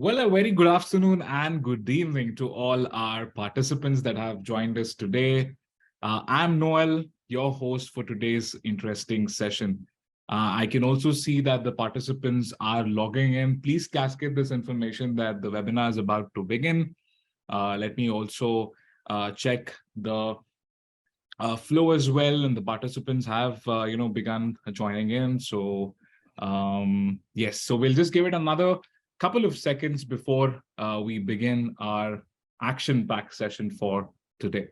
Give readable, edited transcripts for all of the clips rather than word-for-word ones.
Well, a very good afternoon and good evening to all our participants that have joined us today. I'm Noel, your host for today's interesting session. I can also see that the participants are logging in. Please cascade this information that the webinar is about to begin. Let me also check the flow as well, and the participants have begun joining in. So yes, so we'll just give it another couple of seconds before we begin our action-packed session for today.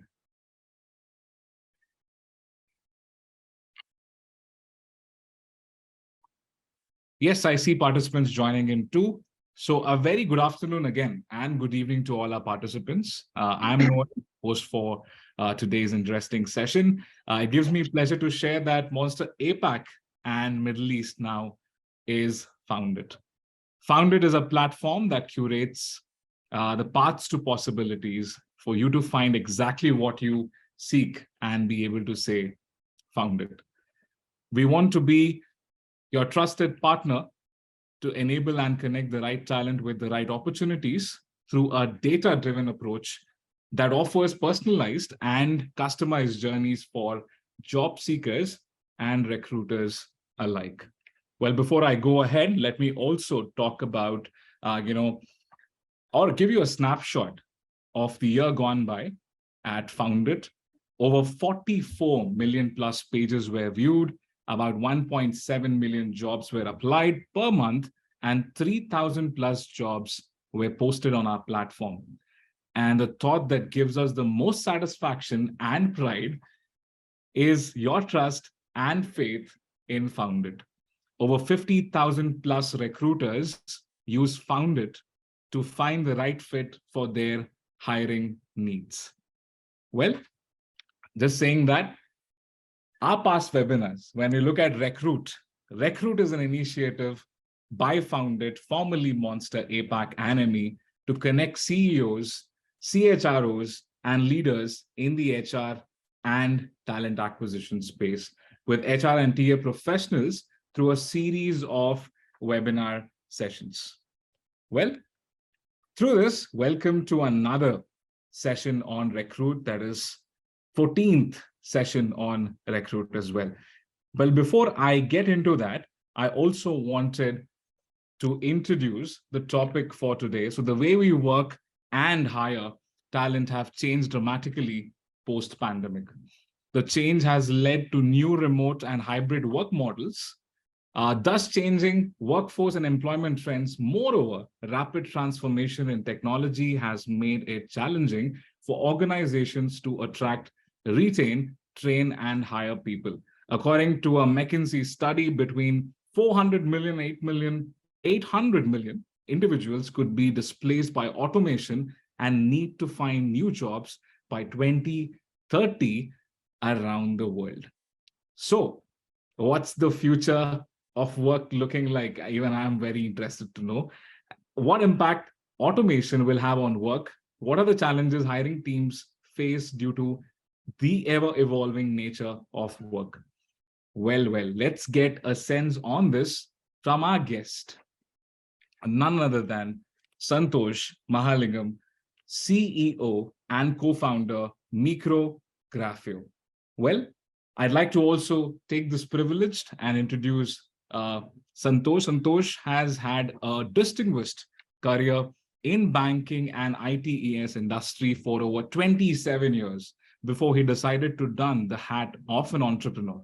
Yes, I see participants joining in too. So a very good afternoon again and good evening to all our participants. I'm Noel, host for today's interesting session. It gives me pleasure to share that Monster APAC and Middle East now is foundit. Foundit is a platform that curates the paths to possibilities for you to find exactly what you seek and be able to say, found it. We want to be your trusted partner to enable and connect the right talent with the right opportunities through a data-driven approach that offers personalized and customized journeys for job seekers and recruiters alike. Well, before I go ahead, let me also talk about, or give you a snapshot of the year gone by at foundit. Over 44 million plus pages were viewed, about 1.7 million jobs were applied per month, and 3,000 plus jobs were posted on our platform. And the thought that gives us the most satisfaction and pride is your trust and faith in foundit. Over 50,000 plus recruiters use foundit to find the right fit for their hiring needs. Well, just saying that our past webinars, when we look at RecRoute, RecRoute is an initiative by foundit, formerly Monster APAC and ME, to connect CEOs, CHROs, and leaders in the HR and talent acquisition space with HR and TA professionals through a series of webinar sessions. Well, through this, welcome to another session on RecRoute, that is 14th session on RecRoute as well. But before I get into that, I also wanted to introduce the topic for today. So the way we work and hire talent have changed dramatically post-pandemic. The change has led to new remote and hybrid work models, thus changing workforce and employment trends. Moreover, rapid transformation in technology has made it challenging for organizations to attract, retain, train, and hire people. According to a McKinsey study, between 400 million, 800 million individuals could be displaced by automation and need to find new jobs by 2030 around the world. So what's the future of work looking like? Even I'm very interested to know what impact automation will have on work. What are the challenges hiring teams face due to the ever-evolving nature of work? Well, let's get a sense on this from our guest, none other than Santhosh Mahalingam, CEO and co-founder, Mikro Grafeio. Well, I'd like to also take this privilege and introduce Santhosh. Santhosh has had a distinguished career in banking and ITES industry for over 27 years before he decided to don the hat of an entrepreneur.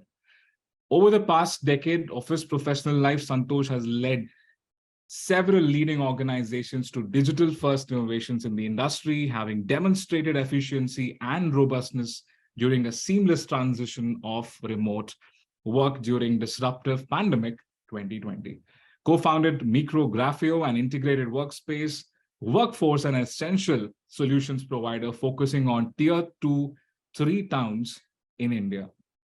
Over the past decade of his professional life, Santhosh has led several leading organizations to digital-first innovations in the industry, having demonstrated efficiency and robustness during a seamless transition of remote work during disruptive pandemic 2020. Co-founded Mikro Grafeio, an integrated workspace, workforce, and essential solutions provider focusing on tier 2-3 towns in India.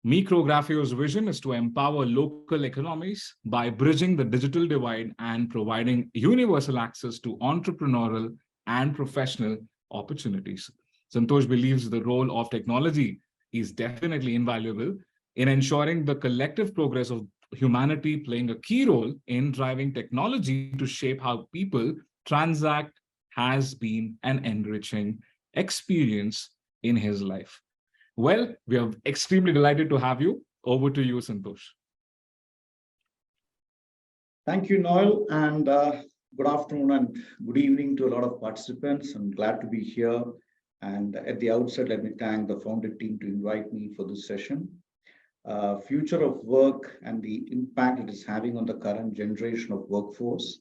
Mikro Grafeio's vision is to empower local economies by bridging the digital divide and providing universal access to entrepreneurial and professional opportunities. Santhosh believes the role of technology is definitely invaluable in ensuring the collective progress of humanity, playing a key role in driving technology to shape how people transact has been an enriching experience in his life. Well, we are extremely delighted to have you. Over to you, Santhosh. Thank you, Noel, and good afternoon and good evening to a lot of participants. I'm glad to be here. And at the outset, let me thank the foundit team to invite me for this session. Future of work and the impact it is having on the current generation of workforce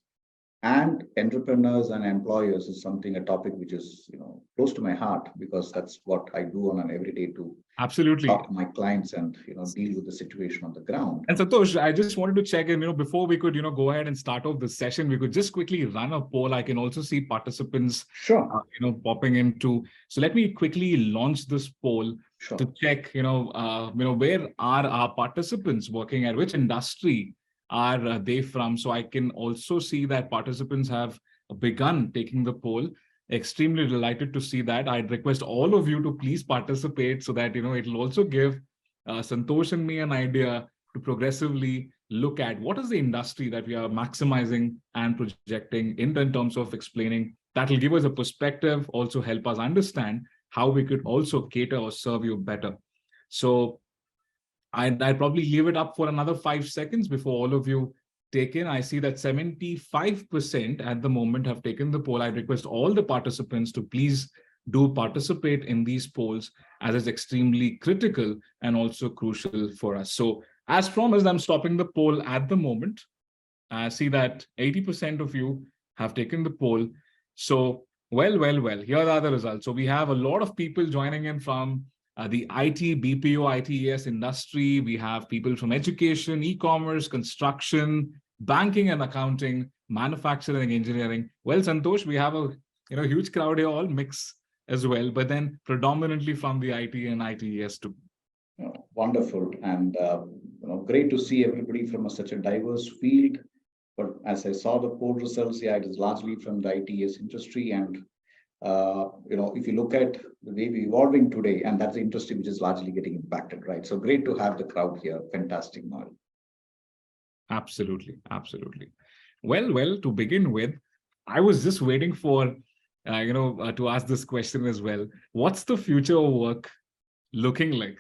and entrepreneurs and employers is a topic which is close to my heart, because that's what I do on an everyday to Absolutely talk to my clients and deal with the situation on the ground. And Santhosh, I just wanted to check in, before we could go ahead and start off this session, we could just quickly run a poll. I can also see participants Sure. Popping into. So let me quickly launch this poll. Sure. To check where are our participants working at, which industry are they from. So I can also see that participants have begun taking the poll. Extremely delighted to see that. I'd request all of you to please participate so that it'll also give Santhosh and me an idea to progressively look at what is the industry that we are maximizing and projecting in terms of explaining. That will give us a perspective, also help us understand how we could also cater or serve you better. So I'd probably leave it up for another 5 seconds before all of you take in. I see that 75% at the moment have taken the poll. I request all the participants to please do participate in these polls, as it's extremely critical and also crucial for us. So as promised, I'm stopping the poll at the moment. I see that 80% of you have taken the poll. So well, here are the results. So we have a lot of people joining in from the IT, BPO, ITES industry. We have people from education, e-commerce, construction, banking and accounting, manufacturing, engineering. Well, Santhosh, we have a huge crowd here, all mix as well, but then predominantly from the IT and ITES too. Wonderful, and great to see everybody from such a diverse field. But as I saw the poll results, yeah, it is largely from the ITES industry, and if you look at the way we're evolving today, and that's the industry which is largely getting impacted, right? So great to have the crowd here. Fantastic, Noel. Absolutely. Well, to begin with, I was just waiting for to ask this question as well. What's the future of work looking like?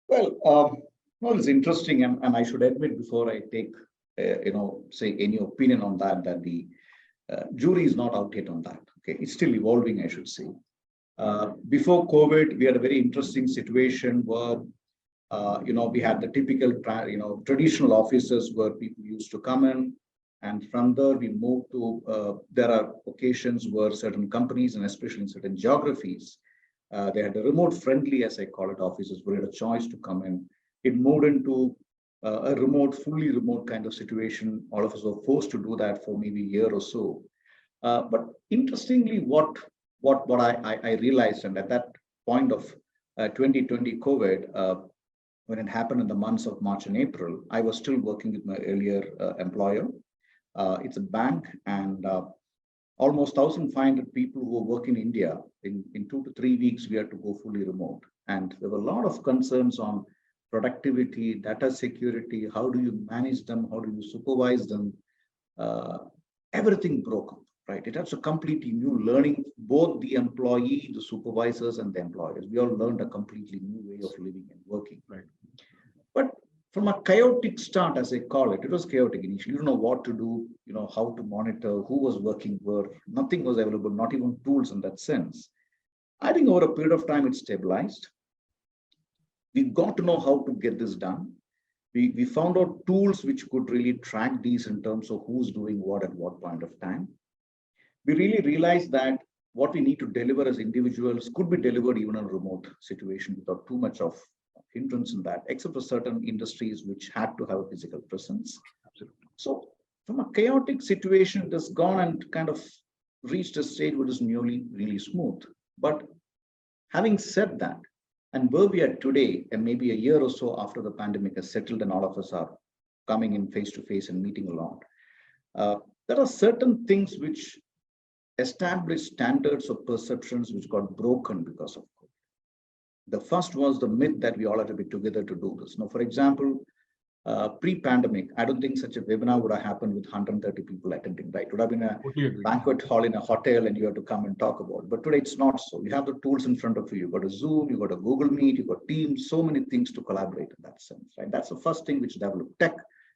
Well, it's interesting, and I should admit before I take say any opinion on that the jury is not out yet on that. Okay, it's still evolving, I should say. Before COVID, we had a very interesting situation where we had the typical traditional offices where people used to come in, and from there we moved to there are occasions where certain companies, and especially in certain geographies, they had the remote friendly, as I call it, offices where you had a choice to come in. It moved into a fully remote kind of situation. All of us were forced to do that for maybe a year or so. But interestingly, what I realized, and at that point of 2020 COVID, when it happened in the months of March and April, I was still working with my earlier employer. It's a bank, and almost 1,500 people who work in India. In 2 to 3 weeks, we had to go fully remote. And there were a lot of concerns on productivity, data security, how do you manage them, how do you supervise them? Everything broke up, right? It was a completely new learning, both the employee, the supervisors, and the employers. We all learned a completely new way of living and working, right? But from a chaotic start, as I call it, it was chaotic initially. You don't know what to do, how to monitor, who was working where. Nothing was available, not even tools in that sense. I think over a period of time, it stabilized. We got to know how to get this done. We found out tools which could really track these in terms of who's doing what at what point of time. We really realized that what we need to deliver as individuals could be delivered even in a remote situation without too much of hindrance in that, except for certain industries which had to have a physical presence. So from a chaotic situation, it has gone and kind of reached a state which is nearly really smooth. But having said that, and where we are today, and maybe a year or so after the pandemic has settled and all of us are coming in face to face and meeting along, there are certain things which establish standards or perceptions which got broken because of COVID. The first was the myth that we all had to be together to do this. Now, for example, pre-pandemic, I don't think such a webinar would have happened with 130 people attending, right? It would have been a Totally agree. banquet hall in a hotel and you have to come and talk about it. But today it's not so. You have the tools in front of you. You've got a Zoom, you've got a Google Meet, you've got Teams, so many things to collaborate in that sense, right? That's the first thing which developed. Tech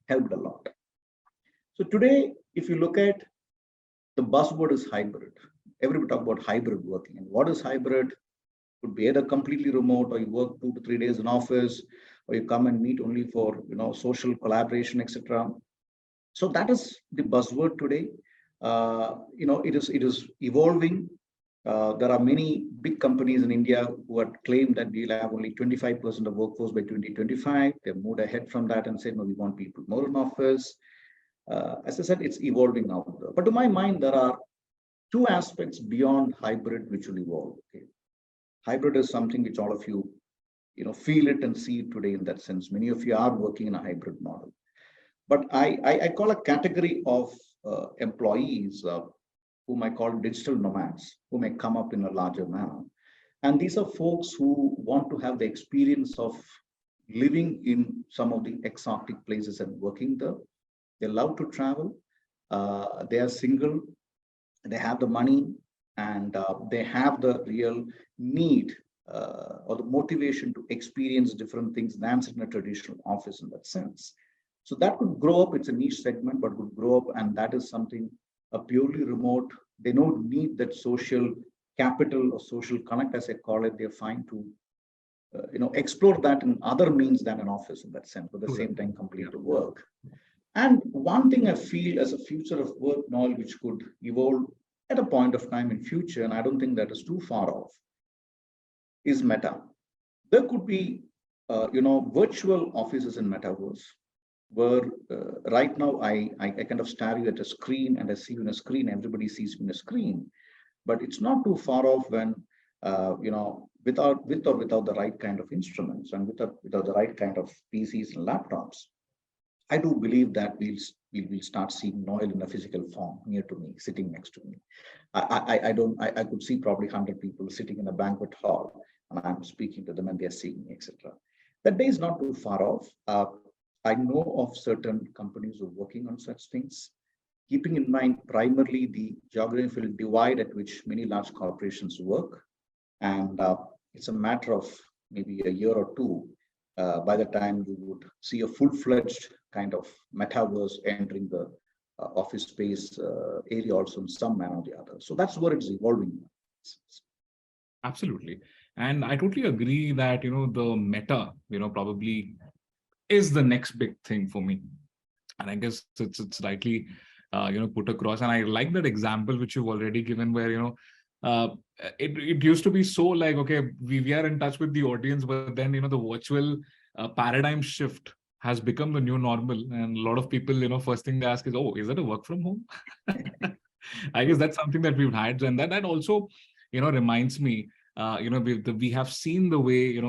helped a lot. So today, if you look at the buzzword is hybrid. Everybody talk about hybrid working. And what is hybrid? Could be either completely remote or you work 2 to 3 days in office, or you come and meet only for social collaboration, etc. So that is the buzzword today. It is evolving. There are many big companies in India who have claimed that we'll have only 25% of workforce by 2025. They've moved ahead from that and said, no, we want people more in office. As I said, it's evolving now. But to my mind, there are two aspects beyond hybrid which will evolve. Okay? Hybrid is something which all of you, feel it and see it today in that sense. Many of you are working in a hybrid model. But I call a category of employees whom I call digital nomads, who may come up in a larger manner. And these are folks who want to have the experience of living in some of the exotic places and working there. They love to travel. They are single. They have the money, and they have the real need or the motivation to experience different things than sit in a traditional office in that sense. So that could grow up. It's a niche segment, but could grow up, and that is something purely remote. They don't need that social capital or social connect, as I call it. They're fine to explore that in other means than an office in that sense, but at the same time complete the work. And one thing I feel as a future of work knowledge which could evolve at a point of time in future, and I don't think that is too far off, is meta. There could be virtual offices in metaverse, where right now I kind of stare you at a screen and I see you in a screen, everybody sees me in a screen. But it's not too far off when without the right kind of instruments and without the right kind of PCs and laptops, I do believe that we'll start seeing Noel in a physical form near to me, sitting next to me. I could see probably 100 people sitting in a banquet hall, and I'm speaking to them and they're seeing me, etc. That day is not too far off. I know of certain companies who are working on such things, keeping in mind primarily the geographical divide at which many large corporations work. And it's a matter of maybe a year or two by the time you would see a full-fledged kind of metaverse entering the office space area also in some manner or the other. So that's where it's evolving. Absolutely. And I totally agree that, the meta, probably is the next big thing for me. And I guess it's rightly, put across. And I like that example which you've already given where, it used to be so like, okay, we are in touch with the audience, but then, the virtual paradigm shift has become the new normal. And a lot of people, first thing they ask is, oh, is it a work from home? I guess that's something that we've had. And that also, reminds me, we have seen the way,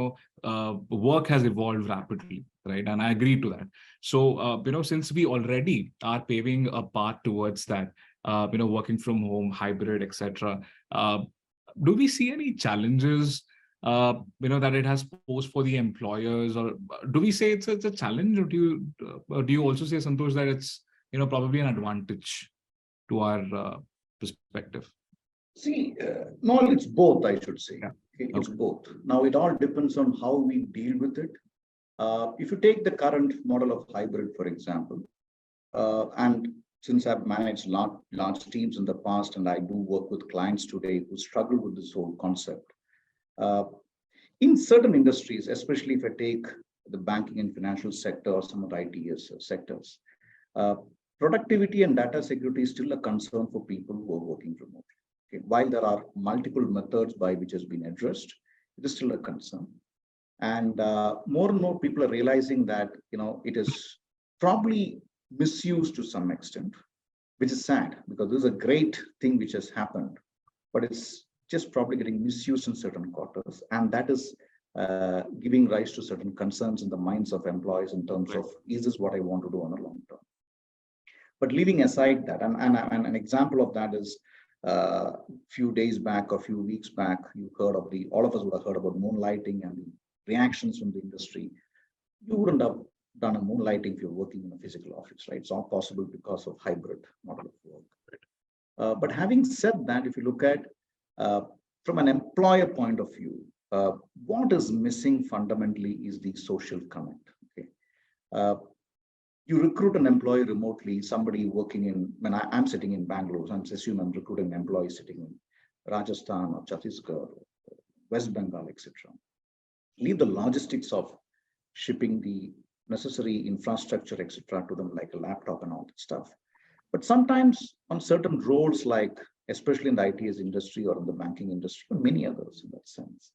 work has evolved rapidly, right? And I agree to that. So, since we already are paving a path towards that, working from home, hybrid, etc., do we see any challenges, that it has posed for the employers, or do we say it's a challenge, or do you also say, Santhosh, that it's, probably an advantage to our perspective? See, no, it's both, I should say. Yeah. Okay, it's both. Now, it all depends on how we deal with it. If you take the current model of hybrid, for example, and since I've managed large teams in the past, and I do work with clients today who struggle with this whole concept. In certain industries, especially if I take the banking and financial sector or some of the IT sectors, productivity and data security is still a concern for people who are working remotely. Okay? While there are multiple methods by which has been addressed, it is still a concern. And more and more people are realizing that it is probably misused to some extent, which is sad because this is a great thing which has happened, but it's just probably getting misused in certain quarters, and that is giving rise to certain concerns in the minds of employees in terms of, is this what I want to do on a long term? But leaving aside that, and an example of that is a few days back or a few weeks back, all of us would have heard about moonlighting and the reactions from the industry. You wouldn't have done a moonlighting if you're working in a physical office, right? It's not possible because of hybrid model of work. But having said that, if you look at from an employer point of view, what is missing fundamentally is the social connect. Okay, you recruit an employee remotely, somebody working in. When I'm sitting in Bangalore, so I'm assuming I'm recruiting an employee sitting in Rajasthan or Chhattisgarh, West Bengal, etc. Leave the logistics of shipping the necessary infrastructure, etc., to them, like a laptop and all that stuff. But sometimes on certain roles, like especially in the ITS industry or in the banking industry, or many others in that sense,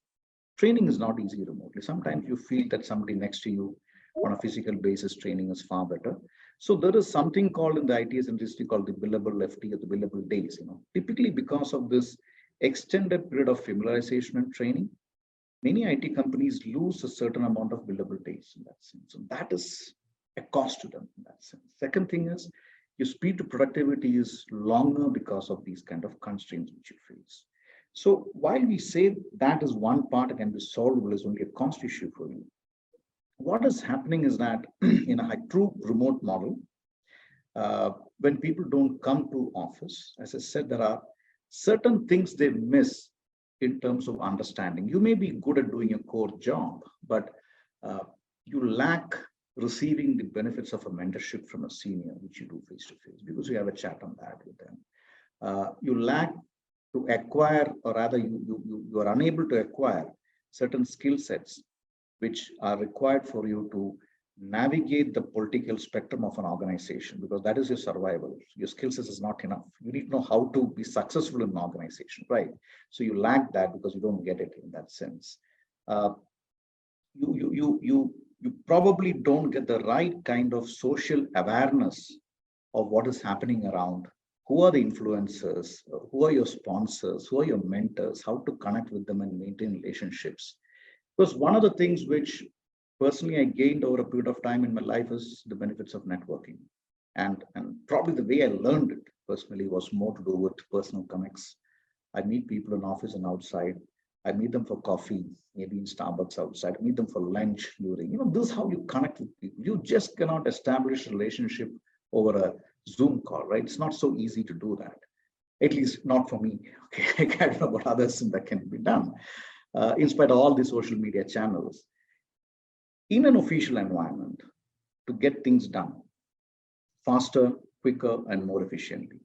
training is not easy remotely. Sometimes you feel that somebody next to you on a physical basis training is far better. So there is something called in the ITS industry called the billable FT or the billable days. Typically because of this extended period of familiarization and training, many IT companies lose a certain amount of billable days in that sense. So that is a cost to them in that sense. Second thing is your speed to productivity is longer because of these kind of constraints which you face. So while we say that is one part can be solvable, is only a cost issue for you. What is happening is that in a true remote model, when people don't come to office, as I said, there are certain things they miss in terms of understanding. You may be good at doing a core job, but you lack receiving the benefits of a mentorship from a senior, which you do face to face, because you have a chat on that with them. You lack to acquire, or rather you are unable to acquire certain skill sets which are required for you to navigate the political spectrum of an organization, because that is your survival. Your skill sets is not enough. You need to know how to be successful in an organization, right? So you lack that because you don't get it in that sense. You probably don't get the right kind of social awareness of what is happening around. Who are the influencers? Who are your sponsors? Who are your mentors? How to connect with them and maintain relationships? Because one of the things which personally I gained over a period of time in my life is the benefits of networking. And probably the way I learned it personally was more to do with personal connects. I meet people in office and outside. I meet them for coffee, maybe in Starbucks outside. I meet them for lunch during. This is how you connect with people. You just cannot establish a relationship over a Zoom call, right? It's not so easy to do that. At least not for me. Okay, I don't know about others, and that can be done. In spite of all the social media channels, in an official environment, to get things done faster, quicker, and more efficiently.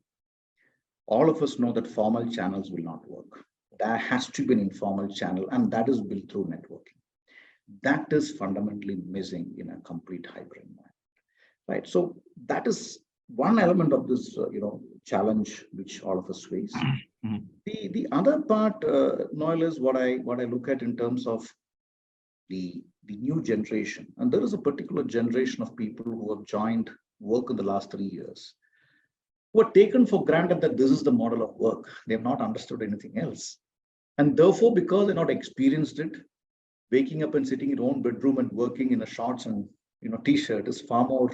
All of us know that formal channels will not work. There has to be an informal channel, and that is built through networking. That is fundamentally missing in a complete hybrid environment, right? So that is one element of this, challenge which all of us face. Mm-hmm. The other part, Noel, is what I look at in terms of the new generation. And there is a particular generation of people who have joined work in the last 3 years, who are taken for granted that this is the model of work. They have not understood anything else. And therefore, because they're not experienced it, waking up and sitting in your own bedroom and working in a shorts and t-shirt is far more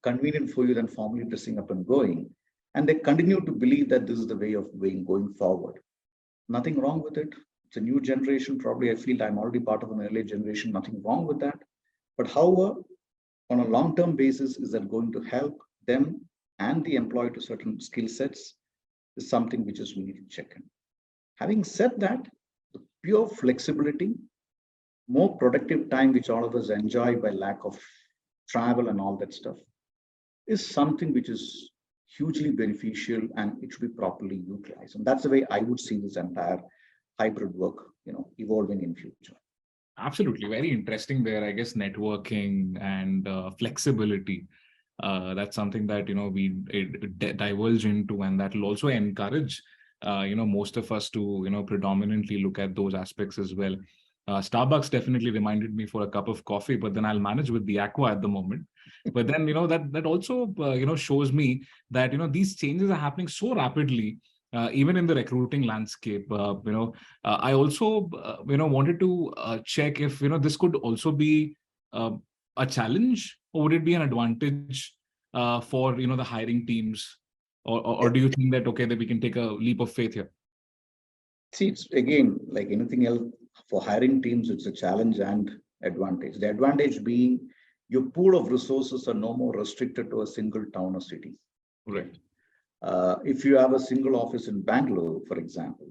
convenient for you than formally dressing up and going. And they continue to believe that this is the way of going forward. Nothing wrong with it. It's a new generation. Probably I feel I'm already part of an earlier generation. Nothing wrong with that. But however, on a long-term basis, is that going to help them and the employee to certain skill sets is something which is we need to check in. Having said that, the pure flexibility, more productive time, which all of us enjoy by lack of travel and all that stuff, is something which is hugely beneficial, and it should be properly utilized. And that's the way I would see this entire hybrid work, evolving in future. Absolutely. Very interesting there. I guess networking and flexibility. That's something that, we diverge into, and that will also encourage, most of us to, predominantly look at those aspects as well. Starbucks definitely reminded me for a cup of coffee, but then I'll manage with the aqua at the moment. But then, that also, shows me that, these changes are happening so rapidly, even in the recruiting landscape. I also, wanted to check if, this could also be a challenge, or would it be an advantage for, the hiring teams? Or do you think that, okay, that we can take a leap of faith here? See, it's again, like anything else, for hiring teams, it's a challenge and advantage. The advantage being Your pool of resources are no more restricted to a single town or city. Right. If you have a single office in Bangalore, for example,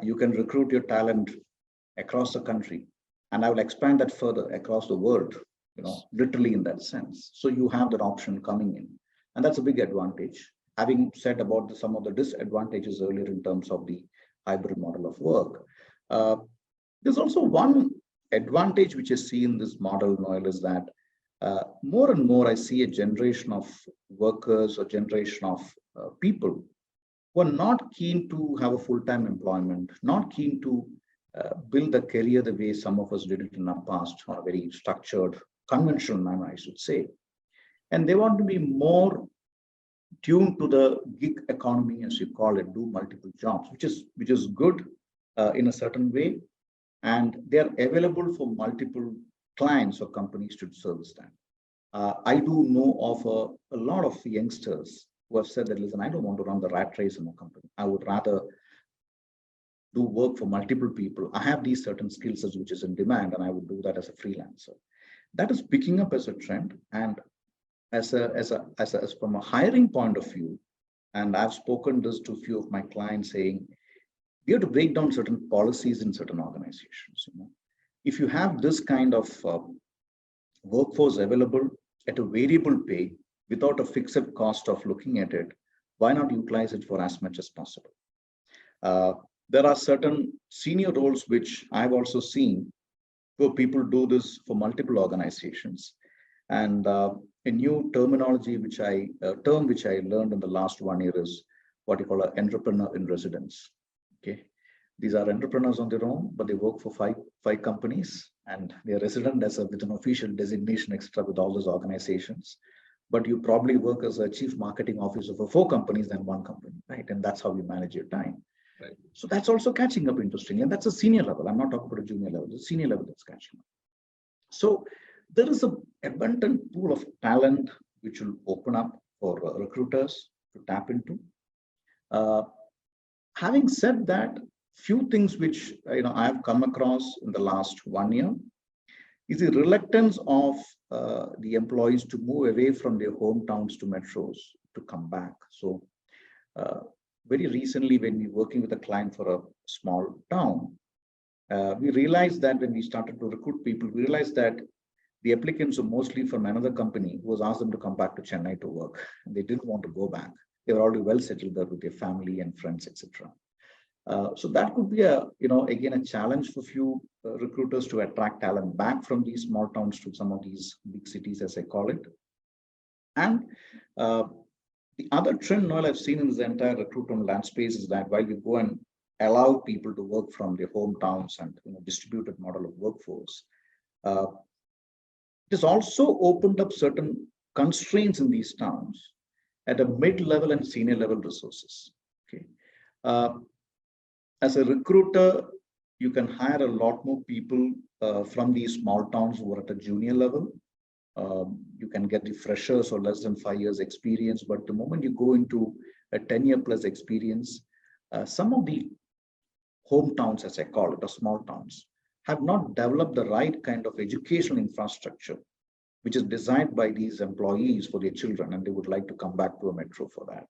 you can recruit your talent across the country. And I will expand that further across the world, literally in that sense. So you have that option coming in. And that's a big advantage. Having said about some of the disadvantages earlier in terms of the hybrid model of work, there's also one advantage which I see in this model, Noel, is that more and more I see a generation of workers or generation of people who are not keen to have a full-time employment, not keen to build a career the way some of us did it in the past, on a very structured, conventional manner, I should say. And they want to be more tuned to the gig economy, as you call it, do multiple jobs, which is good in a certain way. And they're available for multiple clients or companies to service them. I do know of a lot of youngsters who have said that, listen, I don't want to run the rat race in a company. I would rather do work for multiple people. I have these certain skill sets which is in demand, and I would do that as a freelancer. That is picking up as a trend, and as from a hiring point of view, and I've spoken this to a few of my clients saying, we have to break down certain policies in certain organizations. If you have this kind of workforce available at a variable pay without a fixed cost of looking at it, why not utilize it for as much as possible? There are certain senior roles which I've also seen where people do this for multiple organizations. And a new terminology term which I learned in the last 1 year is what you call an entrepreneur in residence. Okay, these are entrepreneurs on their own, but they work for five companies, and they are resident with an official designation extra with all those organizations. But you probably work as a chief marketing officer for 4 companies than 1 company, right? And that's how you manage your time. Right. So that's also catching up interestingly, and that's a senior level. I'm not talking about a junior level, the senior level that's catching up. So there is an abundant pool of talent which will open up for recruiters to tap into. Having said that, few things which I have come across in the last 1 year is the reluctance of the employees to move away from their hometowns to metros to come back. So very recently, when we were working with a client for a small town, we realized that when we started to recruit people, we realized that the applicants were mostly from another company who was asked them to come back to Chennai to work. And they didn't want to go back. They were already well settled there with their family and friends, etc. So that could be again, a challenge for few recruiters to attract talent back from these small towns to some of these big cities, as I call it. And the other trend, Noel, I've seen in this entire recruitment landscape is that while we go and allow people to work from their hometowns and distributed model of workforce, it has also opened up certain constraints in these towns at a mid-level and senior level resources. Okay. As a recruiter, you can hire a lot more people from these small towns who are at a junior level. You can get the freshers or less than 5 years experience, but the moment you go into a 10-year plus experience, some of the hometowns, as I call it, or small towns, have not developed the right kind of educational infrastructure, which is designed by these employees for their children, and they would like to come back to a metro for that.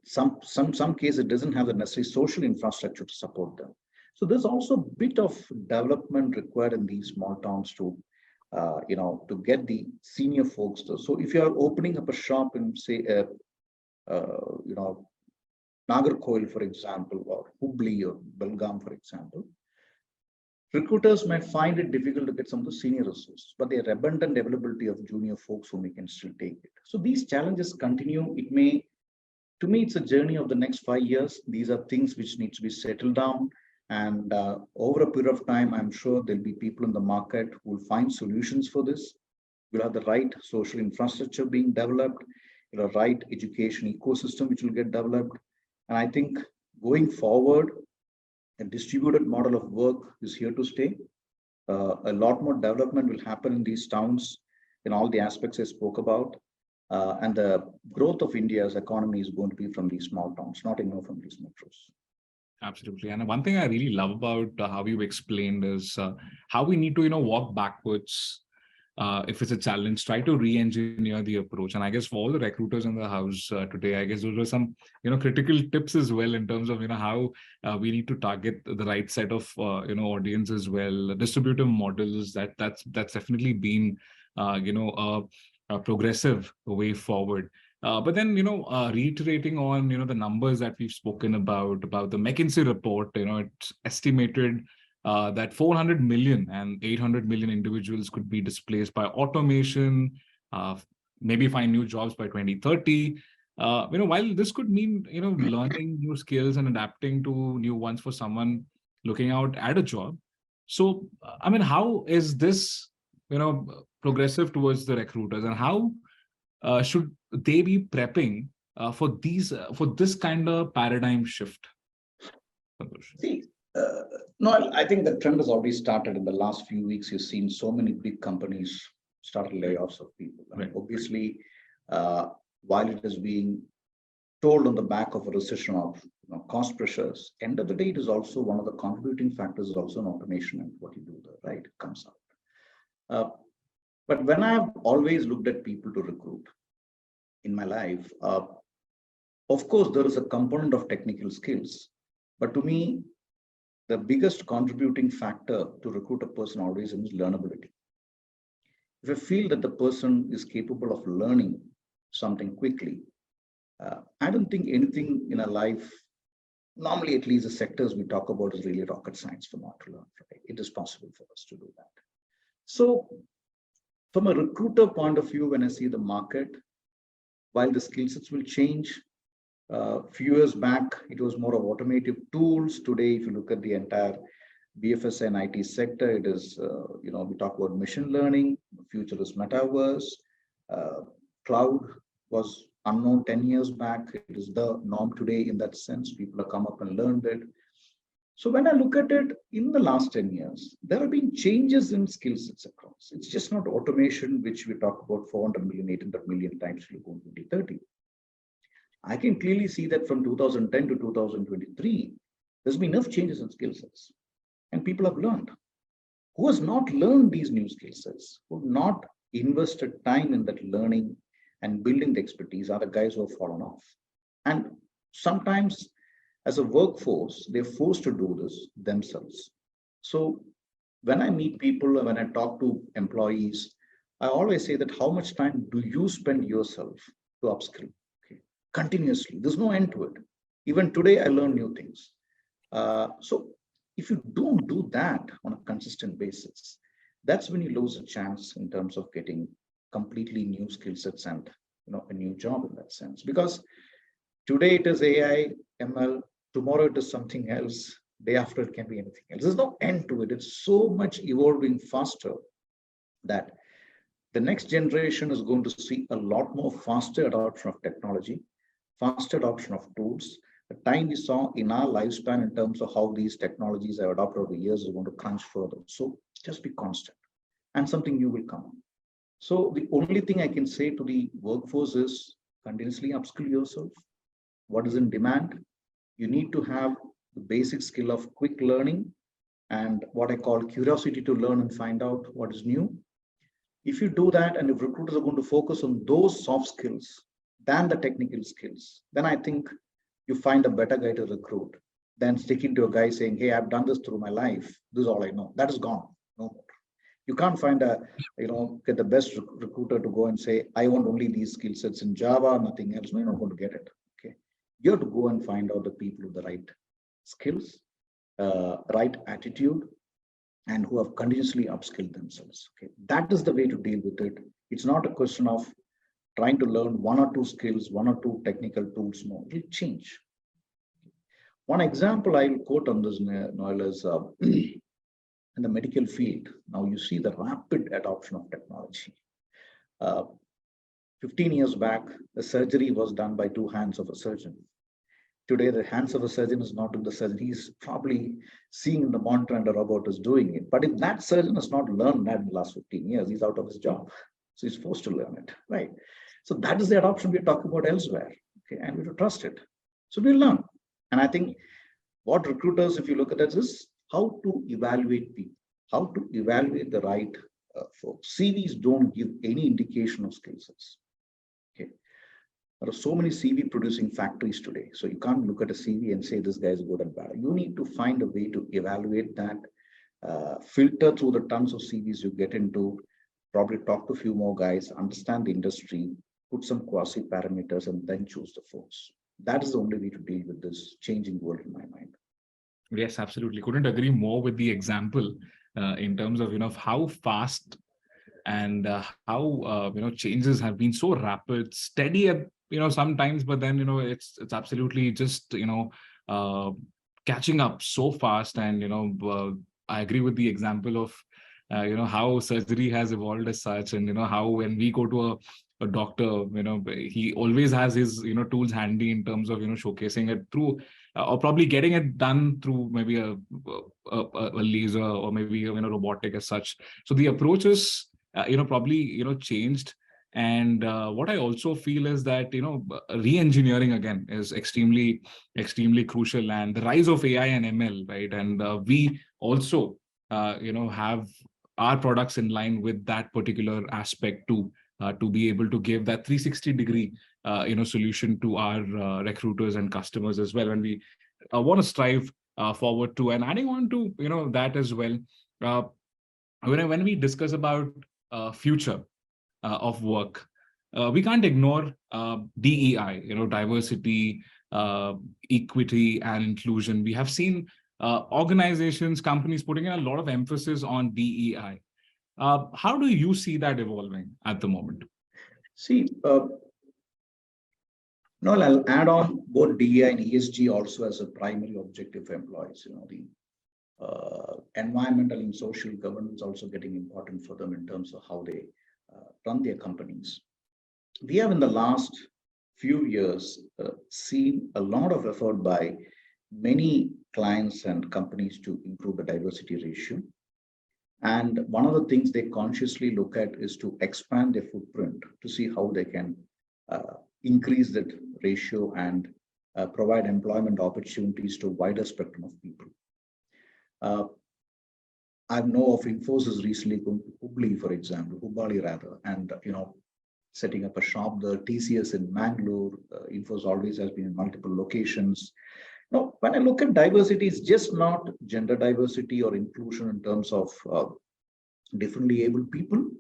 Some cases it doesn't have the necessary social infrastructure to support them. So there's also a bit of development required in these small towns to get the senior folks to. So if you are opening up a shop in, say, Nagarkoil, for example, or Hubli or Belgaum, for example, recruiters might find it difficult to get some of the senior resources, but there are abundant availability of junior folks whom we can still take it. So these challenges continue. To me, it's a journey of the next 5 years. These are things which need to be settled down. And over a period of time, I'm sure there'll be people in the market who will find solutions for this. We'll have the right social infrastructure being developed, the right education ecosystem which will get developed. And I think going forward, a distributed model of work is here to stay. A lot more development will happen in these towns in all the aspects I spoke about. And the growth of India's economy is going to be from these small towns, not anymore from these metros. Absolutely. And one thing I really love about how you explained is how we need to, walk backwards if it's a challenge, try to re-engineer the approach. And I guess for all the recruiters in the house today, I guess those were some, critical tips as well in terms of, how we need to target the right set of, audience as well. Distributive models, that's definitely been, a progressive way forward. But then, reiterating on, the numbers that we've spoken about the McKinsey report, it's estimated that 400 million and 800 million individuals could be displaced by automation, maybe find new jobs by 2030. While this could mean, learning new skills and adapting to new ones for someone looking out at a job. So, I mean, how is this, progressive towards the recruiters, and how should they be prepping for this kind of paradigm shift? See, no, I think the trend has already started in the last few weeks. You've seen so many big companies start layoffs of people. I mean, obviously, while it is being told on the back of a recession of cost pressures, end of the day, it is also one of the contributing factors is also in automation and what you do there, right? It comes out. But when I've always looked at people to recruit in my life, of course, there is a component of technical skills. But to me, the biggest contributing factor to recruit a person always is learnability. If I feel that the person is capable of learning something quickly, I don't think anything in a life, normally at least the sectors we talk about, is really rocket science for not to learn. Right? It is possible for us to do that. So from a recruiter point of view, when I see the market, while the skill sets will change, few years back, it was more of automative tools. Today, if you look at the entire BFSI and IT sector, it is, we talk about machine learning, future is metaverse, cloud was unknown 10 years back. It is the norm today in that sense. People have come up and learned it. So when I look at it in the last 10 years, there have been changes in skill sets across. It's just not automation, which we talk about 400 million, 800 million times will go in 2030. I can clearly see that from 2010 to 2023, there's been enough changes in skill sets and people have learned. Who has not learned these new skill sets, who have not invested time in that learning and building the expertise are the guys who have fallen off. And sometimes as a workforce, they're forced to do this themselves. So when I meet people, when I talk to employees, I always say that how much time do you spend yourself to upskill? Continuously, there's no end to it. Even today, I learn new things. So if you don't do that on a consistent basis, that's when you lose a chance in terms of getting completely new skill sets and a new job in that sense. Because today it is AI, ML, tomorrow it is something else, day after it can be anything else. There's no end to it. It's so much evolving faster that the next generation is going to see a lot more faster adoption of technology, faster adoption of tools. The time we saw in our lifespan in terms of how these technologies are adopted over the years is going to crunch further. So just be constant and something new will come. So the only thing I can say to the workforce is continuously upskill yourself. What is in demand? You need to have the basic skill of quick learning and what I call curiosity to learn and find out what is new. If you do that, and if recruiters are going to focus on those soft skills than the technical skills, then I think you find a better guy to recruit than sticking to a guy saying, hey, I've done this through my life. This is all I know. That is gone. No more. You can't find get the best recruiter to go and say, I want only these skill sets in Java, nothing else. No, you're not going to get it. Okay. You have to go and find out the people with the right skills, right attitude, and who have continuously upskilled themselves. Okay. That is the way to deal with it. It's not a question of trying to learn one or two skills, one or two technical tools more. It will change. One example I will quote on this, Noel, is in the medical field. Now you see the rapid adoption of technology. 15 years back, the surgery was done by two hands of a surgeon. Today, the hands of a surgeon is not in the surgeon. He's probably seeing the monitor and the robot is doing it. But if that surgeon has not learned that in the last 15 years, he's out of his job. So he's forced to learn it, right? So that is the adoption we're talking about elsewhere. Okay, and we have to trust it. So we learn. And I think what recruiters, if you look at it, is how to evaluate people, how to evaluate the right folks. CVs don't give any indication of skill sets. Okay. There are so many CV producing factories today. So you can't look at a CV and say this guy is good and bad. You need to find a way to evaluate that, filter through the tons of CVs you get into, probably talk to a few more guys, understand the industry, put some quasi parameters, and then choose the folks. That is the only way to deal with this changing world in my mind. Yes, absolutely. Couldn't agree more with the example in terms of, how fast and how, changes have been so rapid, steady at, sometimes, but then, it's absolutely just, catching up so fast. And, I agree with the example of, how surgery has evolved as such, and, how when we go to a doctor, he always has his, tools handy in terms of, showcasing it through or probably getting it done through maybe a laser or maybe, robotic as such. So the approach is, probably, changed. And what I also feel is that, re-engineering again is extremely, extremely crucial, and the rise of AI and ML, right? And we also, have our products in line with that particular aspect too, to be able to give that 360-degree, solution to our recruiters and customers as well. And we want to strive forward to, and adding on to, that as well. Uh, when we discuss about future of work, we can't ignore DEI, diversity, equity, and inclusion. We have seen organizations, companies putting in a lot of emphasis on DEI. How do you see that evolving at the moment? See, no, I'll add on both DEI and ESG also as a primary objective for employees. The environmental and social governance also getting important for them in terms of how they run their companies. We have in the last few years seen a lot of effort by many clients and companies to improve the diversity ratio. And one of the things they consciously look at is to expand their footprint to see how they can increase that ratio and provide employment opportunities to a wider spectrum of people. I know of Infosys recently going to Hubli, for example, Hubali rather, and setting up a shop there. TCS in Mangalore, Infosys always has been in multiple locations. Now, when I look at diversity, it's just not gender diversity or inclusion in terms of differently abled people.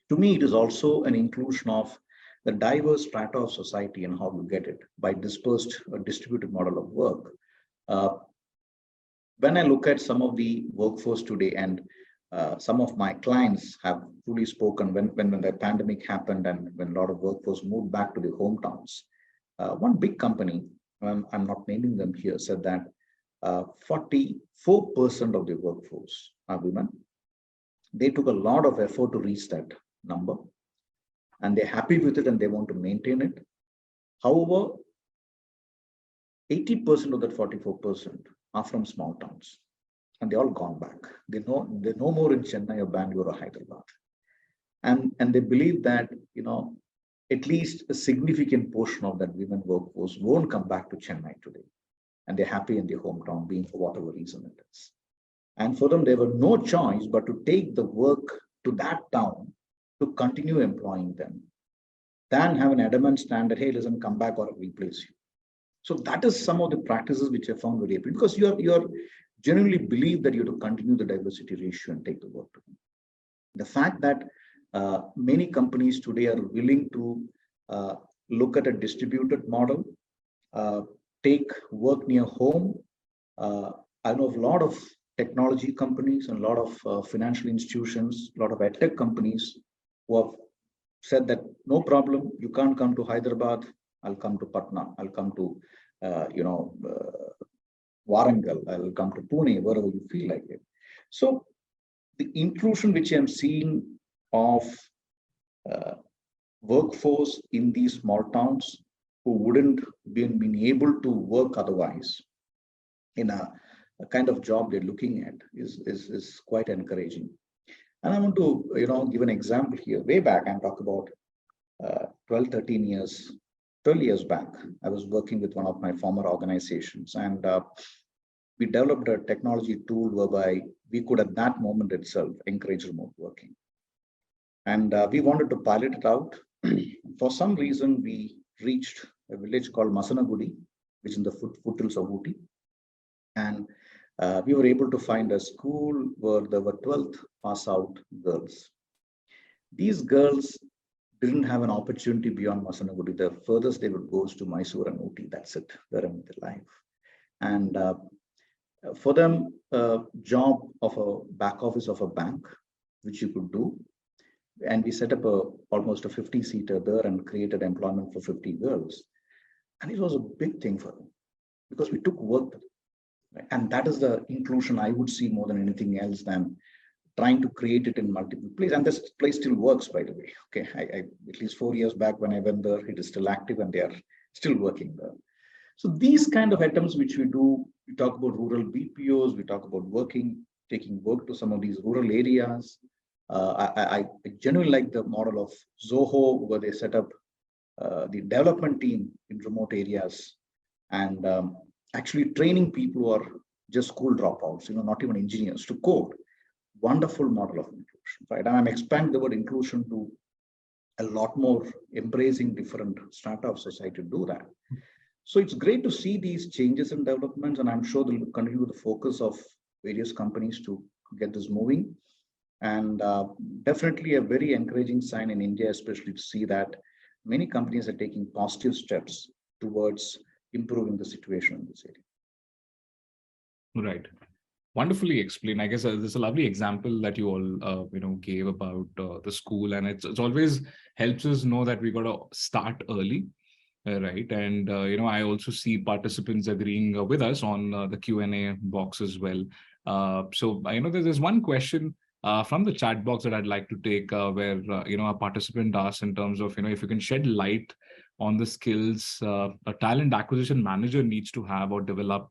To me, it is also an inclusion of the diverse strata of society and how you get it by dispersed or distributed model of work. When I look at some of the workforce today, and some of my clients have truly spoken when the pandemic happened and when a lot of workforce moved back to their hometowns. One big company, I'm not naming them here, said that 44% of the workforce are women. They took a lot of effort to reach that number, and they're happy with it and they want to maintain it. However, 80% of that 44% are from small towns, and they all gone back. They're no more in Chennai or Bangalore or Hyderabad. And they believe that, at least a significant portion of that women workforce won't come back to Chennai today. And they're happy in their hometown, being for whatever reason it is. And for them, there were no choice but to take the work to that town to continue employing them, than have an adamant stand that, hey, listen, come back or I'll replace you. So that is some of the practices which I found very appealing, because you are genuinely believe that you have to continue the diversity ratio and take the work to them. The fact that many companies today are willing to look at a distributed model, take work near home. I know of a lot of technology companies and a lot of financial institutions, a lot of edtech companies who have said that no problem, you can't come to Hyderabad, I'll come to Patna, I'll come to Warangal, I'll come to Pune, wherever you feel like it. So the inclusion which I'm seeing of workforce in these small towns who wouldn't been able to work otherwise in a kind of job they're looking at is quite encouraging. And I want to give an example here. Way back, I'm talking about 12 years back, I was working with one of my former organizations, and we developed a technology tool whereby we could at that moment itself encourage remote working. And we wanted to pilot it out. For some reason, we reached a village called Masanagudi, which is in the foothills of Ooty. And we were able to find a school where there were 12th pass out girls. These girls didn't have an opportunity beyond Masanagudi. The furthest they would go is to Mysore and Ooty. That's it. They're in their life. And for them, a job of a back office of a bank, which you could do. And we set up almost a 50-seater there and created employment for 50 girls. And it was a big thing for them because we took work. Right? And that is the inclusion I would see more than anything else than trying to create it in multiple places. And this place still works, by the way. Okay, I at least 4 years back when I went there, it is still active and they are still working there. So these kind of attempts which we do, we talk about rural BPOs, we talk about taking work to some of these rural areas. I genuinely like the model of Zoho, where they set up the development team in remote areas and actually training people who are just school dropouts, not even engineers, to code. Wonderful model of inclusion, right? And I'm expanding the word inclusion to a lot more, embracing different strata of society to do that. So it's great to see these changes and developments, and I'm sure they'll continue the focus of various companies to get this moving. And definitely a very encouraging sign in India, especially to see that many companies are taking positive steps towards improving the situation in this area. Right. Wonderfully explained. I guess there's a lovely example that you all gave about the school, and it's always helps us know that we got to start early, right? And I also see participants agreeing with us on the Q&A box as well. So I know there's one question from the chat box that I'd like to take, where a participant asked in terms of if you can shed light on the skills a talent acquisition manager needs to have or develop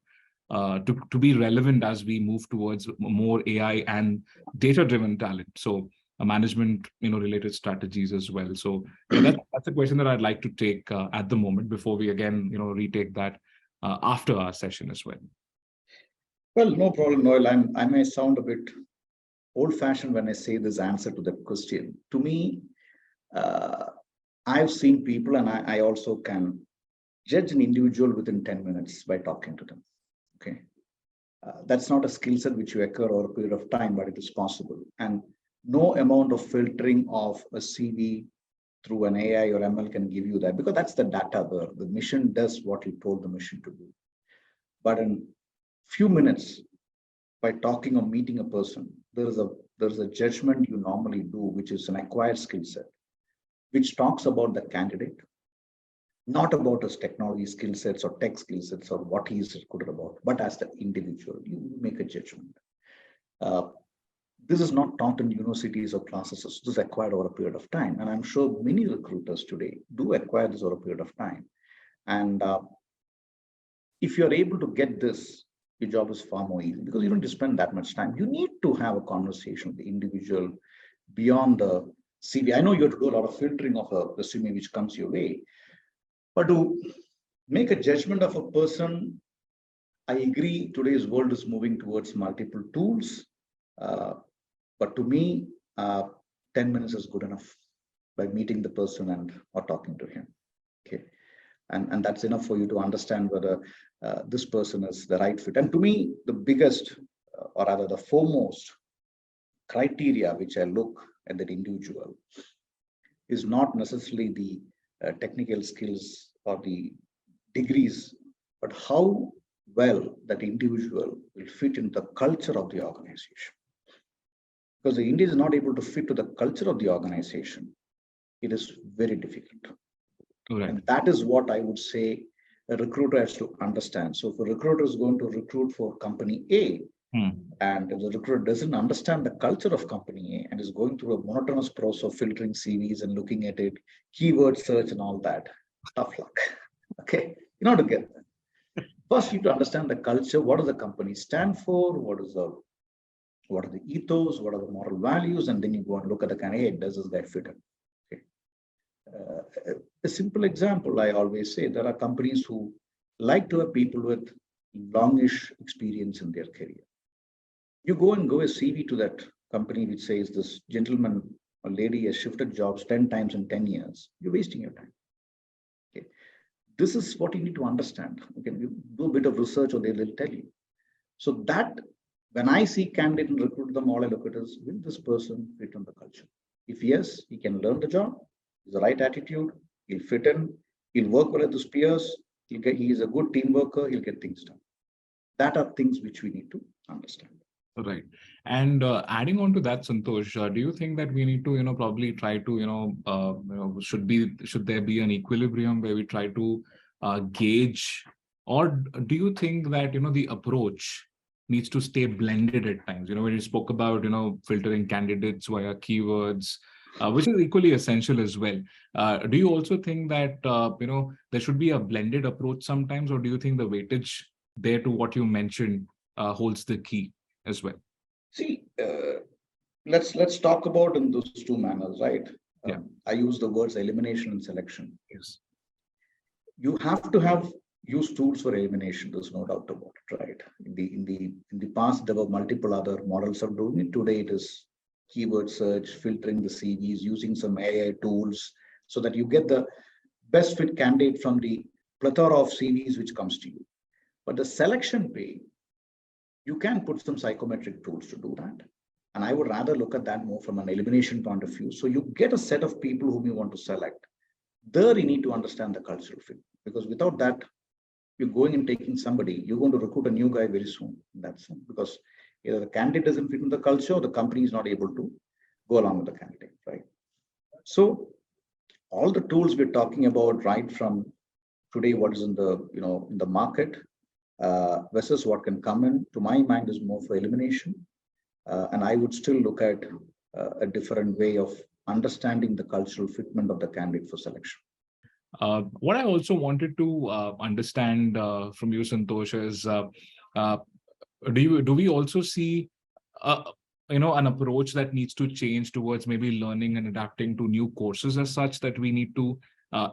to be relevant as we move towards more AI and data-driven talent. So management, related strategies as well. So that's a question that I'd like to take at the moment before we again, retake that after our session as well. Well, no problem, Noel. I may sound a bit old-fashioned when I say this answer to that question. To me, I've seen people, and I also can judge an individual within 10 minutes by talking to them. Okay, that's not a skill set which you acquire over a period of time, but it is possible. And no amount of filtering of a CV through an AI or ML can give you that, because that's the data there. The machine does what you told the machine to do. But in few minutes, by talking or meeting a person, there's a judgment you normally do, which is an acquired skill set, which talks about the candidate, not about his technology skill sets or tech skill sets or what he is recruited about, but as the individual, you make a judgment. This is not taught in universities or classes. This is acquired over a period of time. And I'm sure many recruiters today do acquire this over a period of time. And if you're able to get this, your job is far more easy because you don't spend that much time. You need to have a conversation with the individual beyond the CV. I know you have to do a lot of filtering of a resume which comes your way, but to make a judgment of a person, I agree today's world is moving towards multiple tools. But to me, 10 minutes is good enough by meeting the person or talking to him. Okay. And that's enough for you to understand whether this person is the right fit. And to me, the biggest, or rather the foremost criteria which I look at that individual is not necessarily the technical skills or the degrees, but how well that individual will fit in the culture of the organization. Because the India is not able to fit to the culture of the organization, it is very difficult. Right. And that is what I would say a recruiter has to understand. So if a recruiter is going to recruit for company A, and if the recruiter doesn't understand the culture of company A and is going through a monotonous process of filtering CVs and looking at it, keyword search and all that, tough luck. Okay, you know, to get that. First, you need to understand the culture. What does the company stand for? What are the ethos? What are the moral values? And then you go and look at the kind of, hey, does this guy fit in? Okay. A simple example, I always say, there are companies who like to have people with longish experience in their career. You go a CV to that company which says this gentleman a lady has shifted jobs 10 times in 10 years, you're wasting your time. Okay. This is what you need to understand. Okay, you do a bit of research or they'll tell you. So that when I see candidate and recruit them, all I look at is, will this person fit on the culture? If yes, he can learn the job, he's the right attitude, he'll fit in, he'll work well with his peers, he is a good team worker, he'll get things done. That are things which we need to understand. Right. And adding on to that, Santhosh, do you think that we need to, probably try to, should there be an equilibrium where we try to gauge, or do you think that, the approach needs to stay blended at times? When you spoke about, filtering candidates via keywords, which is equally essential as well. Do you also think that, there should be a blended approach sometimes, or do you think the weightage there to what you mentioned holds the key as well? See, let's talk about in those two manners, right? Yeah. I use the words elimination and selection. Yes. You have to use tools for elimination. There's no doubt about it, right? In the past, there were multiple other models of doing it. Today, it is keyword search, filtering the CVs, using some AI tools, so that you get the best fit candidate from the plethora of CVs which comes to you. But the selection way, you can put some psychometric tools to do that. And I would rather look at that more from an elimination point of view. So you get a set of people whom you want to select. There you need to understand the cultural fit, because without that, you're going and taking somebody, you're going to recruit a new guy very soon. That's because either the candidate doesn't fit in the culture or the company is not able to go along with the candidate, right? So all the tools we're talking about, right from today, what is in the, in the market, versus what can come in, to my mind, is more for elimination. And I would still look at a different way of understanding the cultural fitment of the candidate for selection. What I also wanted to understand from you, Santhosh, is do we also see an approach that needs to change towards maybe learning and adapting to new courses as such that we need to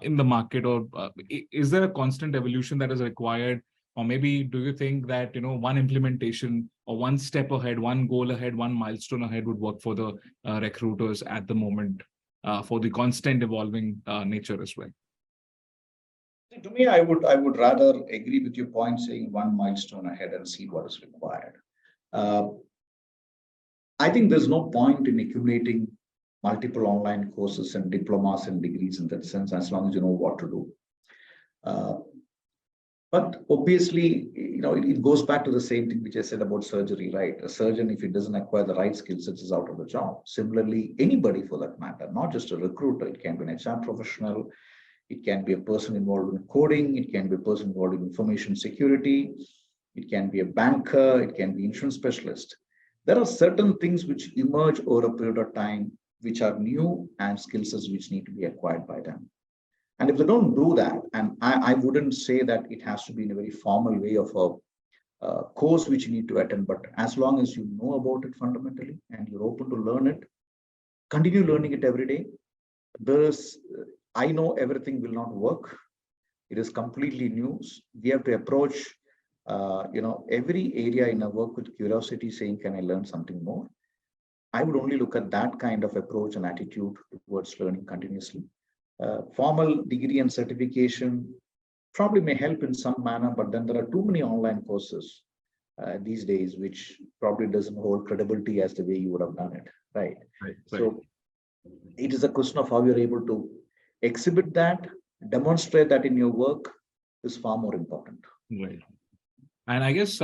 in the market, or is there a constant evolution that is required? Or maybe do you think that, one implementation or one step ahead, one goal ahead, one milestone ahead would work for the recruiters at the moment for the constant evolving nature as well? To me, I would rather agree with your point, saying one milestone ahead and see what is required. I think there's no point in accumulating multiple online courses and diplomas and degrees in that sense, as long as you know what to do. But obviously, it goes back to the same thing which I said about surgery, right? A surgeon, if he doesn't acquire the right skill sets, is out of the job. Similarly, anybody for that matter, not just a recruiter, it can be an HR professional, it can be a person involved in coding, it can be a person involved in information security, it can be a banker, it can be insurance specialist. There are certain things which emerge over a period of time, which are new, and skill sets which need to be acquired by them. And if they don't do that, and I wouldn't say that it has to be in a very formal way of a course which you need to attend, but as long as you know about it fundamentally and you're open to learn it, continue learning it every day. I know everything will not work. It is completely new. We have to approach, every area in our work with curiosity, saying, can I learn something more? I would only look at that kind of approach and attitude towards learning continuously. Formal degree and certification probably may help in some manner, but then there are too many online courses these days, which probably doesn't hold credibility as the way you would have done it, right? Right. So it is a question of how you're able to exhibit that, demonstrate that in your work is far more important. Right. And I guess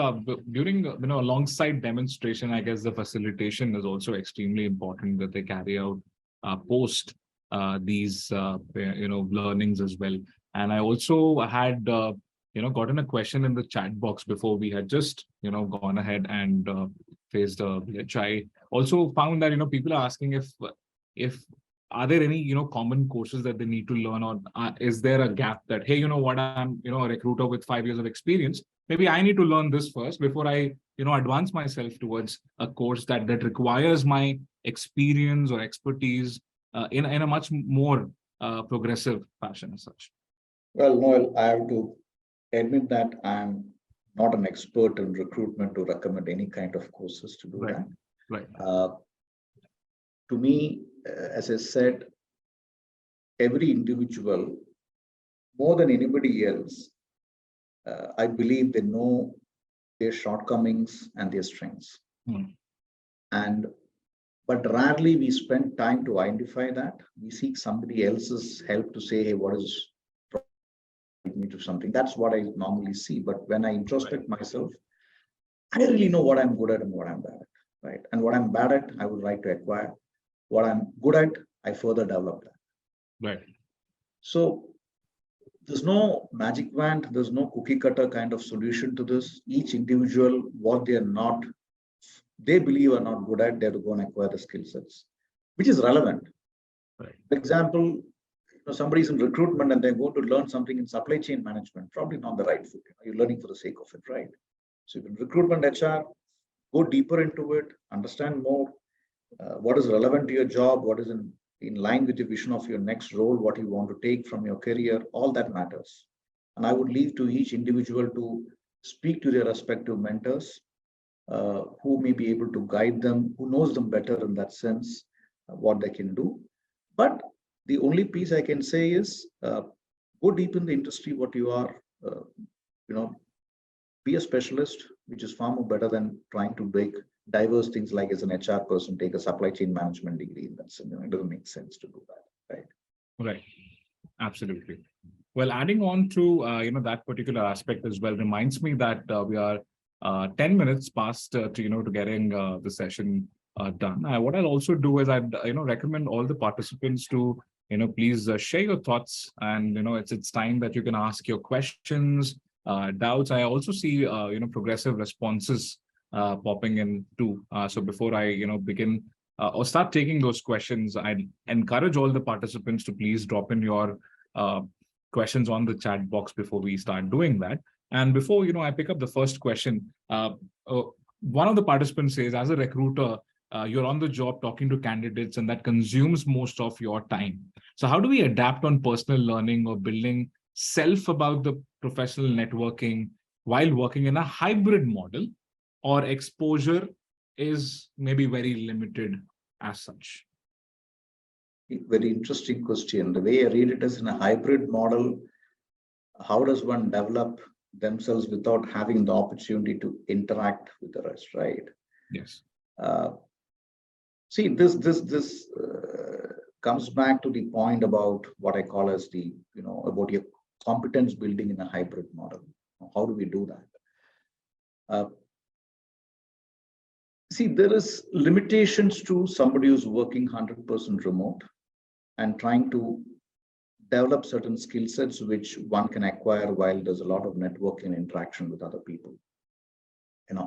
during, alongside demonstration, I guess the facilitation is also extremely important, that they carry out post these, learnings as well. And I also had, gotten a question in the chat box before we had just, gone ahead and faced which I also found that, people are asking if are there any, common courses that they need to learn, or is there a gap that, hey, I'm, a recruiter with 5 years of experience, maybe I need to learn this first before I, advance myself towards a course that requires my experience or expertise in a much more progressive fashion as such? Well, Noel, I have to admit that I'm not an expert in recruitment to recommend any kind of courses to do that. Right. To me, as I said, every individual, more than anybody else, I believe they know their shortcomings and their strengths. And but rarely we spend time to identify that. We seek somebody else's help to say, hey, what is me to something. That's what I normally see. But when I introspect myself, I really know what I'm good at and what I'm bad at, right? And what I'm bad at, I would like to acquire. What I'm good at, I further develop that. Right. So there's no magic wand, there's no cookie cutter kind of solution to this. Each individual, what they believe are not good at, they have to go and acquire the skill sets, which is relevant. Right. For example, somebody's in recruitment and they're going to learn something in supply chain management, probably not the right fit. You're learning for the sake of it, right? So in recruitment HR, go deeper into it, understand more what is relevant to your job, what is in line with the vision of your next role, what you want to take from your career, all that matters. And I would leave to each individual to speak to their respective mentors who may be able to guide them, who knows them better in that sense, what they can do. But the only piece I can say is go deep in the industry, what you are, be a specialist, which is far more better than trying to make diverse things like as an HR person, take a supply chain management degree. That's, it doesn't make sense to do that, right? Right. Absolutely. Well, adding on to, that particular aspect as well reminds me that we are 10 minutes past to getting the session done. What I'll also do is I'd recommend all the participants to please share your thoughts, and it's time that you can ask your questions, doubts. I also see progressive responses popping in too. So before I begin or start taking those questions, I'd encourage all the participants to please drop in your questions on the chat box before we start doing that. And before I pick up the first question, one of the participants says, as a recruiter, you're on the job talking to candidates, and that consumes most of your time. So how do we adapt on personal learning or building self about the professional networking while working in a hybrid model, or exposure is maybe very limited as such? Very interesting question. The way I read it is, in a hybrid model, how does one develop themselves without having the opportunity to interact with the rest, right? Yes. See, this comes back to the point about what I call as the, about your competence building in a hybrid model. How do we do that? See, there is limitations to somebody who's working 100% remote and trying to develop certain skill sets which one can acquire while there's a lot of networking interaction with other people.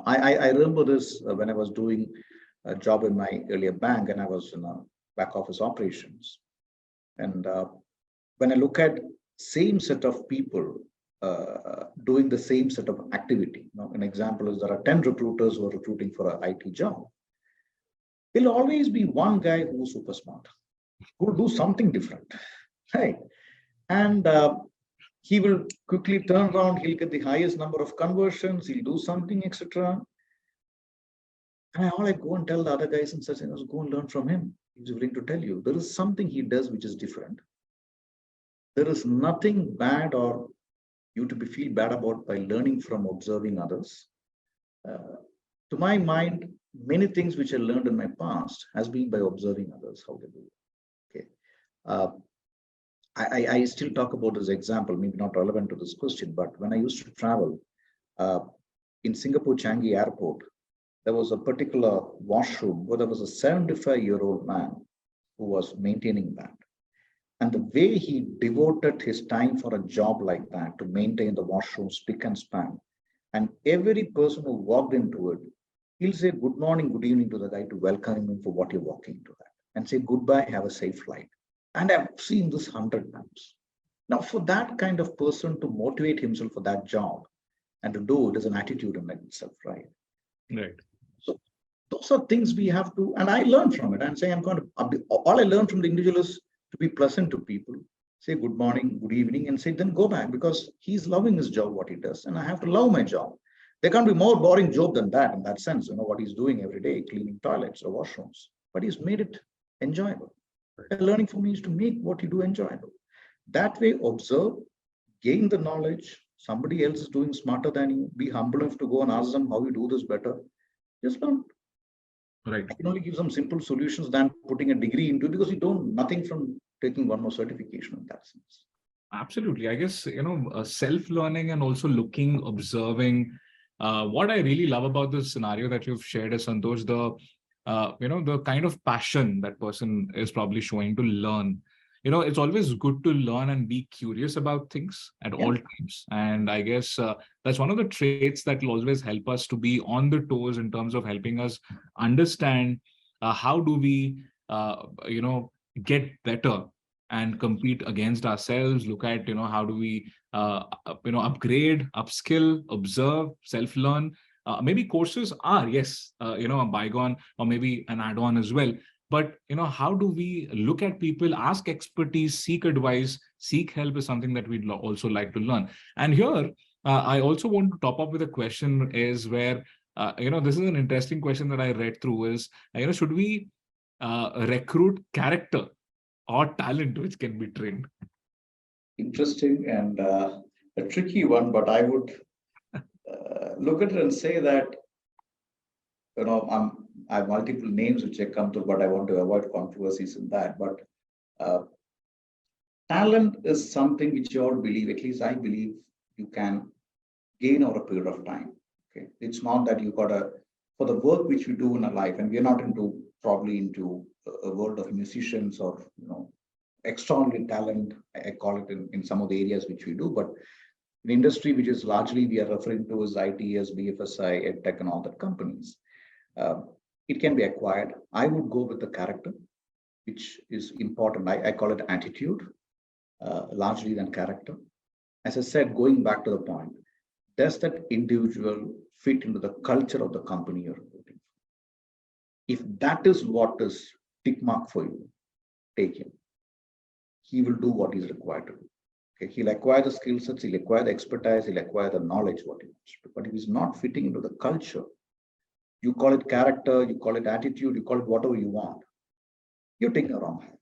I remember this when I was doing a job in my earlier bank, and I was in back office operations. And when I look at same set of people doing the same set of activity, an example is there are 10 recruiters who are recruiting for an IT job. There'll always be one guy who's super smart, who will do something different, right? And he will quickly turn around, he'll get the highest number of conversions, he'll do something, etc. And all I go and tell the other guys and such, go and learn from him. He's willing to tell you. There is something he does which is different. There is nothing bad or you to be feel bad about by learning from observing others. To my mind, many things which I learned in my past has been by observing others, how they do it. Okay. I still talk about this example, maybe not relevant to this question, but when I used to travel in Singapore Changi Airport, there was a particular washroom where there was a 75-year-old man who was maintaining that. And the way he devoted his time for a job like that to maintain the washroom spick and span, and every person who walked into it, he'll say good morning, good evening to the guy to welcome him for what you're walking into that, and say goodbye, have a safe flight. And I've seen this 100 times. Now, for that kind of person to motivate himself for that job and to do it is an attitude in itself, right? Right. So those are things we have to, and I learned from it and say, all I learned from the individual is to be pleasant to people, say good morning, good evening, and say, then go back, because he's loving his job, what he does, and I have to love my job. There can't be more boring job than that in that sense, what he's doing every day, cleaning toilets or washrooms, but he's made it enjoyable. Learning for me is to make what you do enjoyable. That way, observe, gain the knowledge. Somebody else is doing smarter than you. Be humble enough to go and ask them how you do this better. Just learn. Right. I can only give some simple solutions than putting a degree into it, because you don't nothing from taking one more certification in that sense. Absolutely. I guess, self-learning and also looking, observing. What I really love about this scenario that you've shared is, Santhosh, the kind of passion that person is probably showing to learn. It's always good to learn and be curious about things at Yeah. all times. And I guess that's one of the traits that will always help us to be on the toes in terms of helping us understand how do we, get better and compete against ourselves. Look at, how do we upgrade, upskill, observe, self-learn. Maybe courses are, yes, a bygone, or maybe an add-on as well. But how do we look at people, ask expertise, seek advice, seek help is something that we'd also like to learn. And here I also want to top up with a question is where this is an interesting question that I read through is, should we recruit character or talent which can be trained? Interesting and a tricky one, but I would look at it and say that, I have multiple names which I come to, but I want to avoid controversies in that. But talent is something which you all believe, at least I believe, you can gain over a period of time. Okay, it's not that you got for the work which we do in our life, and we're not probably into a world of musicians or extraordinary talent. I call it in some of the areas which we do, but in industry which is largely we are referring to as ITS, BFSI, EdTech, and all that companies. It can be acquired. I would go with the character, which is important. I call it attitude, largely than character. As I said, going back to the point, does that individual fit into the culture of the company you're recruiting? If that is what is tick mark for you, take him. He will do what is required to do. Okay, he'll acquire the skill sets, he'll acquire the expertise, he'll acquire the knowledge, what he wants to do. But if he's not fitting into the culture, you call it character, you call it attitude, you call it whatever you want, you're taking a wrong hand.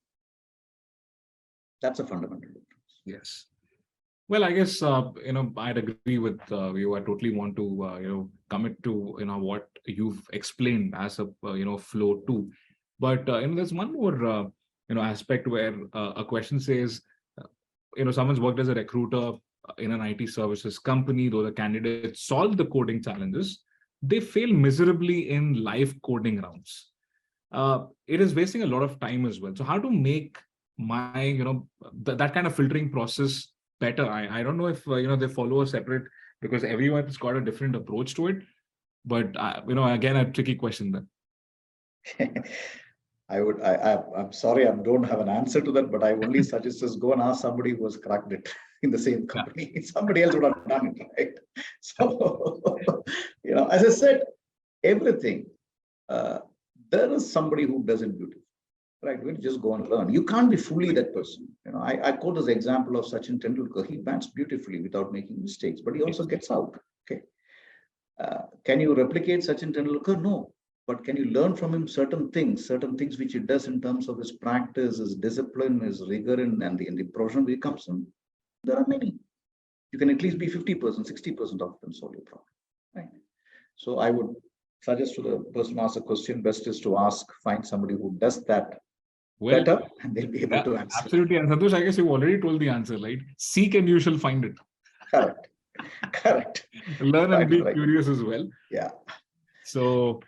That's a fundamental difference. Yes. Well, I guess, I'd agree with you. I totally want to, commit to, what you've explained as a, flow too. But, there's one more, aspect where a question says, someone's worked as a recruiter in an IT services company, though the candidates solve the coding challenges, they fail miserably in live coding rounds. It is wasting a lot of time as well. So how to make my, that kind of filtering process better? I don't know if, they follow a separate, because everyone's got a different approach to it. But, again, a tricky question then. I'm sorry, I don't have an answer to that, but I only suggest us go and ask somebody who has cracked it in the same company. Yeah. Somebody else would have done it, right? So, as I said, everything, there is somebody who does it beautifully, right? We'll just go and learn. You can't be fully that person. I quote this example of Sachin Tendulkar. He bats beautifully without making mistakes, but he also gets out. Okay. Can you replicate Sachin Tendulkar? No. But can you learn from him certain things which he does in terms of his practice, his discipline, his rigor, and the profession he comes in? There are many. You can at least be 50%, 60% of them solve your problem, right? So I would suggest to the person who asks a question, best is to find somebody who does that better, and they'll be able to answer. Absolutely. And Santhosh, I guess you've already told the answer, right? Seek and you shall find it. Correct. Learn and be curious as well. Yeah. So,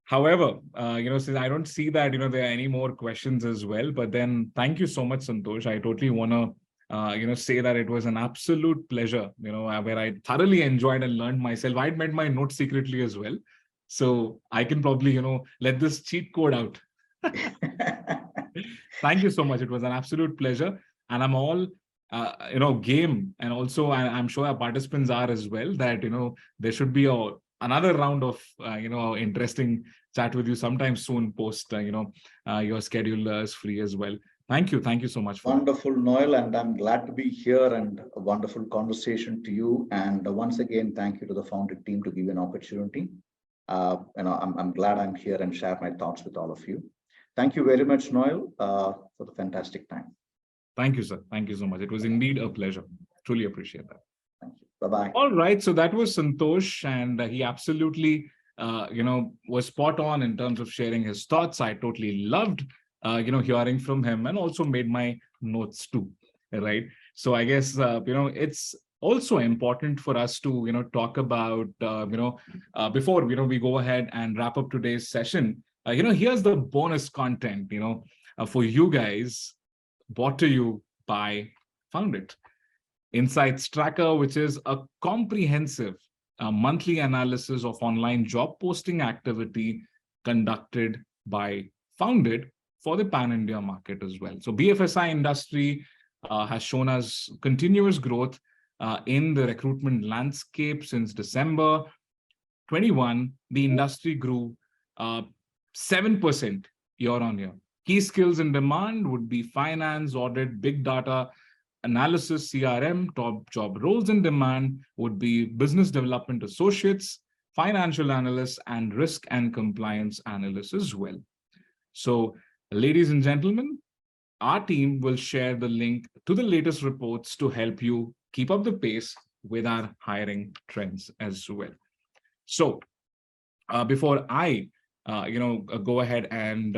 however, since I don't see that, there are any more questions as well, but then thank you so much, Santhosh. I totally want to, say that it was an absolute pleasure, where I thoroughly enjoyed and learned myself. I'd made my notes secretly as well. So I can probably, let this cheat code out. Thank you so much. It was an absolute pleasure. And I'm all, game. And also, I'm sure our participants are as well, that, there should be another round of, interesting chat with you sometime soon post, your schedule is free as well. Thank you. Thank you so much. Wonderful, Noel. And I'm glad to be here, and a wonderful conversation to you. And once again, thank you to the foundit team to give you an opportunity. I'm glad I'm here and share my thoughts with all of you. thank you very much, Noel, for the fantastic time. Thank you, sir. Thank you so much. It was indeed a pleasure. Truly appreciate that. Thank you. Bye-bye. All right. So that was Santhosh, and he absolutely, was spot on in terms of sharing his thoughts. I totally loved, hearing from him, and also made my notes too. Right. So I guess, it's also important for us to, talk about, before, we go ahead and wrap up today's session. Here's the bonus content, for you guys, brought to you by Foundit. Insights Tracker, which is a comprehensive monthly analysis of online job posting activity conducted by Foundit for the pan-India market as well. So BFSI industry has shown us continuous growth in the recruitment landscape since December 21. The industry grew 7% year on year. Key skills in demand would be finance, audit, big data, analysis, CRM. Top job roles in demand would be business development associates, financial analysts, and risk and compliance analysts as well. So, ladies and gentlemen, our team will share the link to the latest reports to help you keep up the pace with our hiring trends as well. So, before I, go ahead and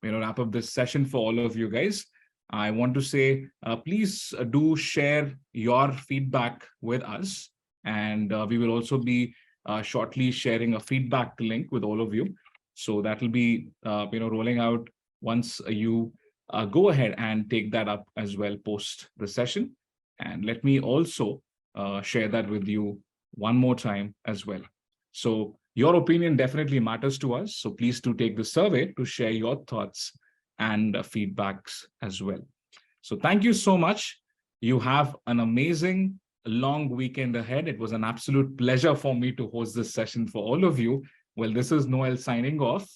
wrap up this session for all of you guys, I want to say, please do share your feedback with us, and we will also be shortly sharing a feedback link with all of you. So that will be, rolling out once you go ahead and take that up as well post the session. And let me also share that with you one more time as well. So your opinion definitely matters to us. So please do take the survey to share your thoughts and feedbacks as well. So thank you so much. You have an amazing long weekend ahead. It was an absolute pleasure for me to host this session for all of you. Well, this is Noel signing off.